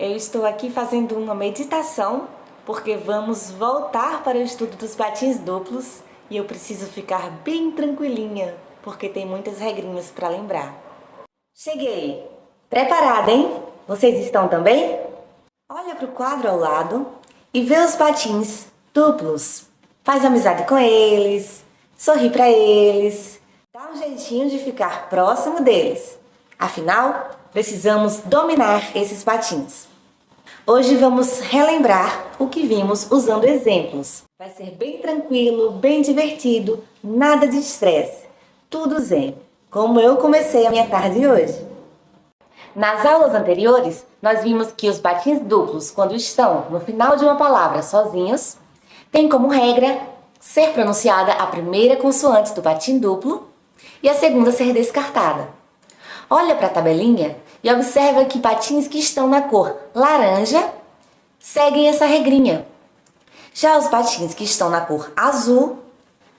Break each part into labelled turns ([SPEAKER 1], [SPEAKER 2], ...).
[SPEAKER 1] Eu estou aqui fazendo uma meditação porque vamos voltar para o estudo dos patins duplos e eu preciso ficar bem tranquilinha porque tem muitas regrinhas para lembrar. Cheguei! Preparada, hein? Vocês estão também? Olha para o quadro ao lado e vê os patins duplos. Faz amizade com eles, sorri para eles, dá um jeitinho de ficar próximo deles. Afinal, precisamos dominar esses patins. Hoje vamos relembrar o que vimos usando exemplos. Vai ser bem tranquilo, bem divertido, nada de estresse, tudo zen, como eu comecei a minha tarde hoje. Nas aulas anteriores, nós vimos que os patins duplos, quando estão no final de uma palavra sozinhos, têm como regra ser pronunciada a primeira consoante do patim duplo e a segunda ser descartada. Olha para a tabelinha e observa que patins que estão na cor laranja seguem essa regrinha. Já os patins que estão na cor azul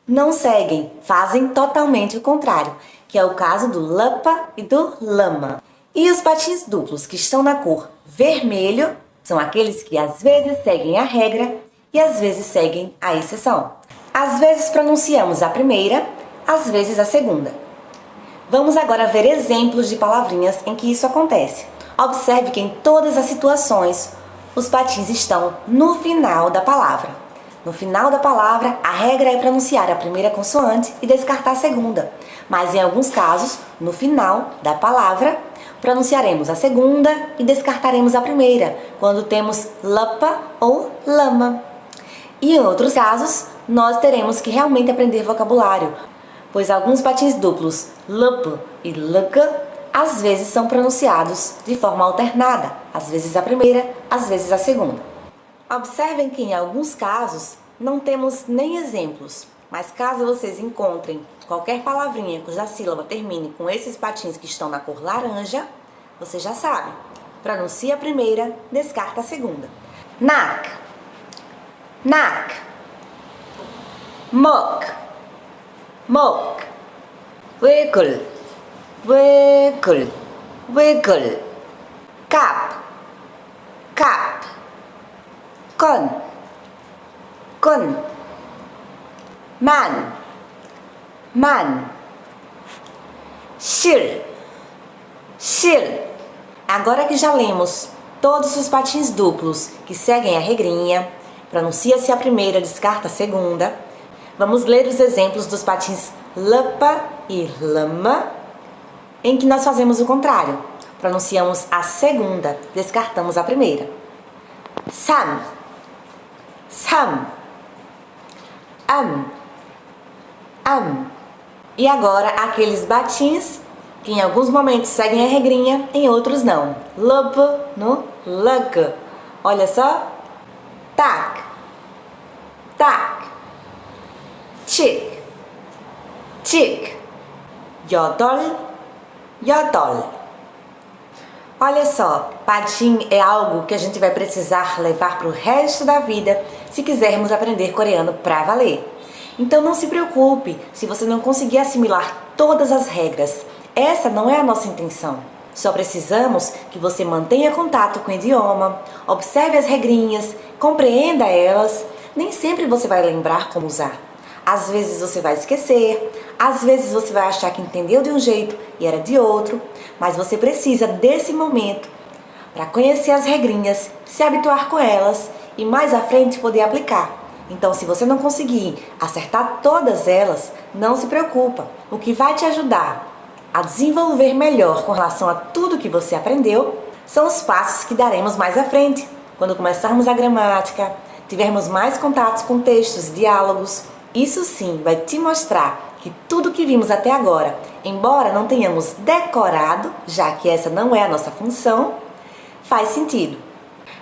[SPEAKER 1] não seguem, fazem totalmente o contrário, que é o caso do lapa e do lama. E os patins duplos que estão na cor vermelho são aqueles que às vezes seguem a regra e às vezes seguem a exceção. Às vezes pronunciamos a primeira, às vezes a segunda. Vamos agora ver exemplos de palavrinhas em que isso acontece. Observe que em todas as situações, os patins estão no final da palavra. No final da palavra, a regra é pronunciar a primeira consoante e descartar a segunda. Mas em alguns casos, no final da palavra, pronunciaremos a segunda e descartaremos a primeira, quando temos lapa ou lama. E em outros casos, nós teremos que realmente aprender vocabulário, pois alguns patins duplos, lup e luk, às vezes são pronunciados de forma alternada, às vezes a primeira, às vezes a segunda. Observem que em alguns casos não temos nem exemplos, mas caso vocês encontrem qualquer palavrinha cuja sílaba termine com esses patins que estão na cor laranja, você já sabe, pronuncia a primeira, descarta a segunda. Nak, nak, mok, mok, wiggle, wiggle, wiggle, cap, cap, con, con, man, man, shil, shil. Agora que já lemos todos os patins duplos que seguem a regrinha, pronuncia-se a primeira, descarta a segunda, vamos ler os exemplos dos patins lapa e lama, em que nós fazemos o contrário. Pronunciamos a segunda, descartamos a primeira. Sam, sam, am, am. E agora aqueles patins que em alguns momentos seguem a regrinha, em outros não. Lup no lug. Olha só. Tak, tak, chick, chick, yodol, yodol. Olha só, patim é algo que a gente vai precisar levar para o resto da vida se quisermos aprender coreano pra valer. Então não se preocupe se você não conseguir assimilar todas as regras. Essa não é a nossa intenção. Só precisamos que você mantenha contato com o idioma, observe as regrinhas, compreenda elas. Nem sempre você vai lembrar como usar. Às vezes você vai esquecer, às vezes você vai achar que entendeu de um jeito e era de outro, mas você precisa desse momento para conhecer as regrinhas, se habituar com elas e mais à frente poder aplicar. Então, se você não conseguir acertar todas elas, não se preocupa. O que vai te ajudar a desenvolver melhor com relação a tudo que você aprendeu são os passos que daremos mais à frente, quando começarmos a gramática, tivermos mais contatos com textos e diálogos. Isso sim vai te mostrar que tudo que vimos até agora, embora não tenhamos decorado, já que essa não é a nossa função, faz sentido.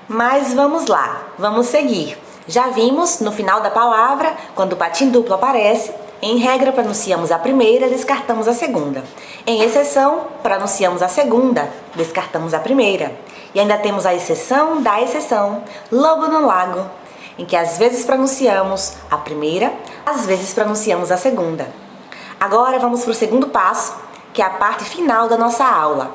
[SPEAKER 1] Mas vamos lá, vamos seguir. Já vimos no final da palavra, quando o patim duplo aparece, em regra pronunciamos a primeira, descartamos a segunda. Em exceção, pronunciamos a segunda, descartamos a primeira. E ainda temos a exceção da exceção, lobo no lago, em que às vezes pronunciamos a primeira, às vezes pronunciamos a segunda. Agora vamos para o segundo passo, que é a parte final da nossa aula.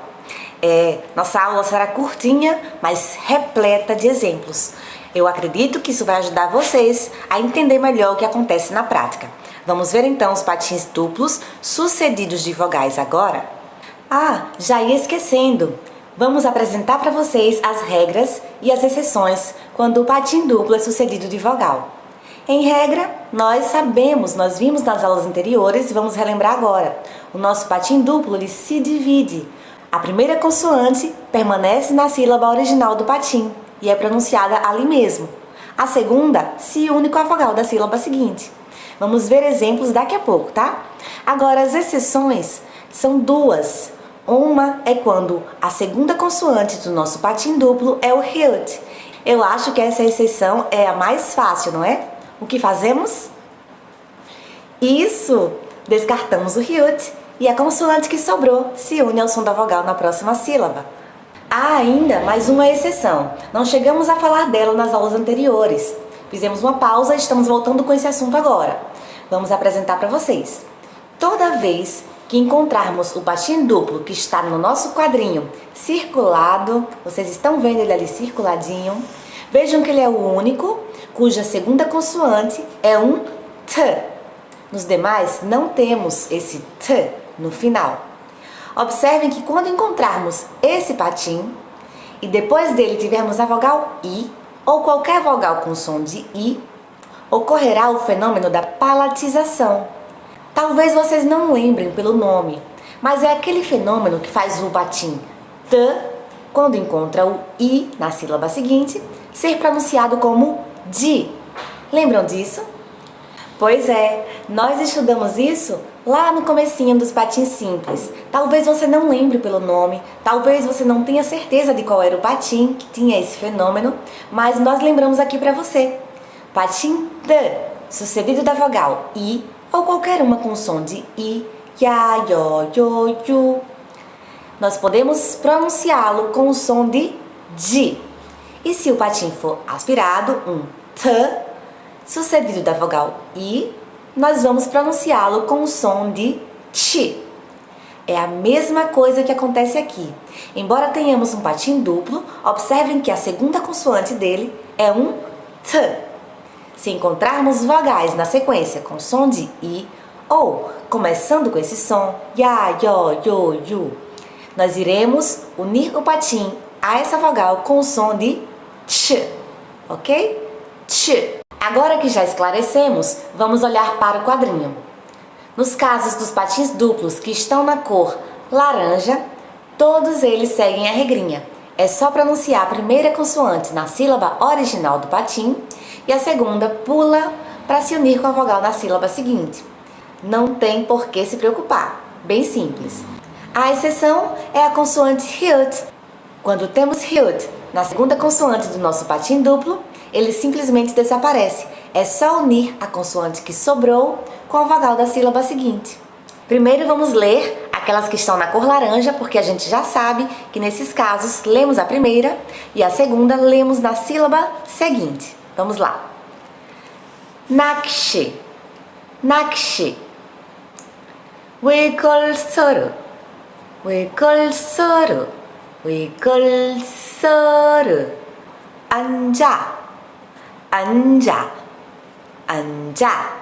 [SPEAKER 1] Nossa aula será curtinha, mas repleta de exemplos. Eu acredito que isso vai ajudar vocês a entender melhor o que acontece na prática. Vamos ver então os patins duplos sucedidos de vogais agora? Já ia esquecendo! Vamos apresentar para vocês as regras e as exceções quando o patim duplo é sucedido de vogal. Em regra, nós sabemos, nós vimos nas aulas anteriores e vamos relembrar agora. O nosso patim duplo ele se divide. A primeira consoante permanece na sílaba original do patim e é pronunciada ali mesmo. A segunda se une com a vogal da sílaba seguinte. Vamos ver exemplos daqui a pouco, tá? Agora, as exceções são duas. Uma é quando a segunda consoante do nosso patim duplo é o hilt. Eu acho que essa exceção é a mais fácil, não é? O que fazemos? Isso! Descartamos o hilt e a consoante que sobrou se une ao som da vogal na próxima sílaba. Há ainda mais uma exceção. Não chegamos a falar dela nas aulas anteriores. Fizemos uma pausa e estamos voltando com esse assunto agora. Vamos apresentar para vocês. Toda vez que encontrarmos o patim duplo que está no nosso quadrinho circulado, vocês estão vendo ele ali circuladinho, vejam que ele é o único cuja segunda consoante é um T. Nos demais não temos esse T no final. Observem que quando encontrarmos esse patim e depois dele tivermos a vogal I ou qualquer vogal com som de I, ocorrerá o fenômeno da palatização. Talvez vocês não lembrem pelo nome, mas é aquele fenômeno que faz o patim T, quando encontra o I na sílaba seguinte, ser pronunciado como DI. Lembram disso? Pois é, nós estudamos isso lá no comecinho dos patins simples. Talvez você não lembre pelo nome, talvez você não tenha certeza de qual era o patim que tinha esse fenômeno, mas nós lembramos aqui para você. Patim T, sucedido da vogal I, ou qualquer uma com som de I, Ya, Yo, Yo, Yu. Nós podemos pronunciá-lo com o som de Di. E se o patim for aspirado, um T, sucedido da vogal I, nós vamos pronunciá-lo com o som de Chi. É a mesma coisa que acontece aqui. Embora tenhamos um patim duplo, observem que a segunda consoante dele é um T. Se encontrarmos vogais na sequência com som de I ou começando com esse som, Ya, Yo, Yo, Yu, nós iremos unir o patim a essa vogal com o som de Ch, ok? Ch. Agora que já esclarecemos, vamos olhar para o quadrinho. Nos casos dos patins duplos que estão na cor laranja, todos eles seguem a regrinha. É só pronunciar a primeira consoante na sílaba original do patim e a segunda pula para se unir com a vogal na sílaba seguinte. Não tem por que se preocupar, bem simples. A exceção é a consoante hilt. Quando temos hilt na segunda consoante do nosso patim duplo, ele simplesmente desaparece. É só unir a consoante que sobrou com a vogal da sílaba seguinte. Primeiro vamos ler aquelas que estão na cor laranja, porque a gente já sabe que nesses casos lemos a primeira e a segunda lemos na sílaba seguinte. Vamos lá. Nakshi, Nakshi. Wigolsoru, Wigolsoru, Wigolsoru. Anja, Anja, Anja.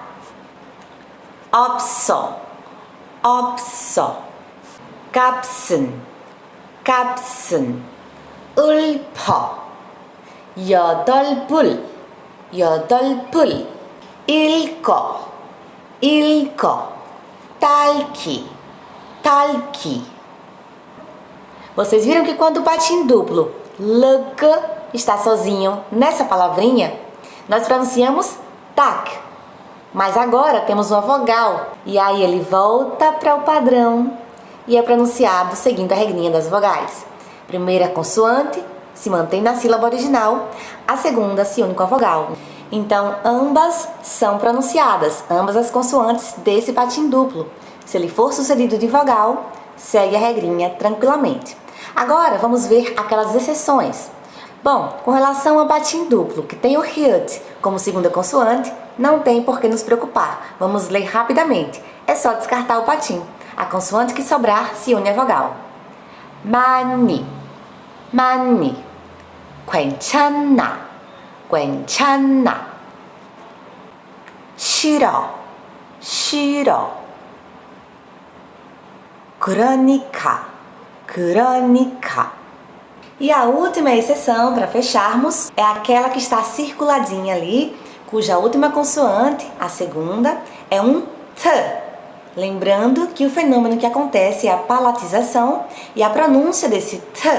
[SPEAKER 1] Opso, Opso. Kapsun, Kapsun. Ulpo, Yodolpul, Yodolpul. Ilko, Ilko. Talki, Talki. Vocês viram que quando o patim duplo LG está sozinho nessa palavrinha, nós pronunciamos tak. Mas agora temos uma vogal e aí ele volta para o padrão e é pronunciado seguindo a regrinha das vogais. Primeira consoante se mantém na sílaba original, a segunda se une com a vogal. Então, ambas são pronunciadas, ambas as consoantes desse patim duplo. Se ele for sucedido de vogal, segue a regrinha tranquilamente. Agora, vamos ver aquelas exceções. Bom, com relação ao patim duplo, que tem o hilt como segunda consoante, não tem por que nos preocupar. Vamos ler rapidamente. É só descartar o patim. A consoante que sobrar se une à vogal. 많이, 많이. 괜찮나, 괜찮나. 싫어, 싫어. 그러니까, 그러니까. E a última exceção para fecharmos é aquela que está circuladinha ali, cuja última consoante, a segunda, é um t. Lembrando que o fenômeno que acontece é a palatização e a pronúncia desse t,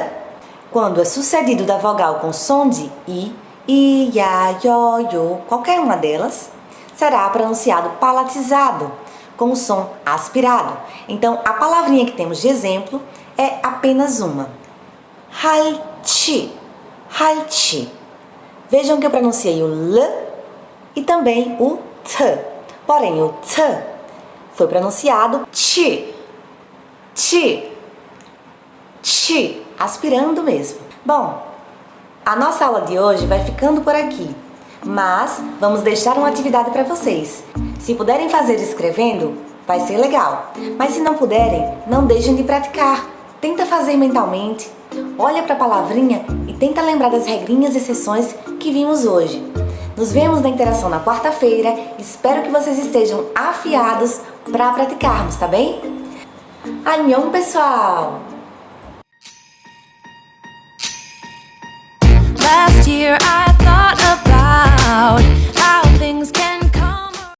[SPEAKER 1] quando é sucedido da vogal com som de i, ya, yo, qualquer uma delas, será pronunciado palatizado, com o som aspirado. Então, a palavrinha que temos de exemplo é apenas uma. 할지, 할지. Vejam que eu pronunciei o L e também o T. Porém, o T foi pronunciado chi, chi, chi, aspirando mesmo. Bom, a nossa aula de hoje vai ficando por aqui, mas vamos deixar uma atividade para vocês. Se puderem fazer escrevendo, vai ser legal. Mas se não puderem, não deixem de praticar. Tenta fazer mentalmente, olha para a palavrinha e tenta lembrar das regrinhas e exceções que vimos hoje. Nos vemos na interação na quarta-feira. Espero que vocês estejam afiados para praticarmos, tá bem? Annyeong, pessoal!
[SPEAKER 2] Last year I thought about how things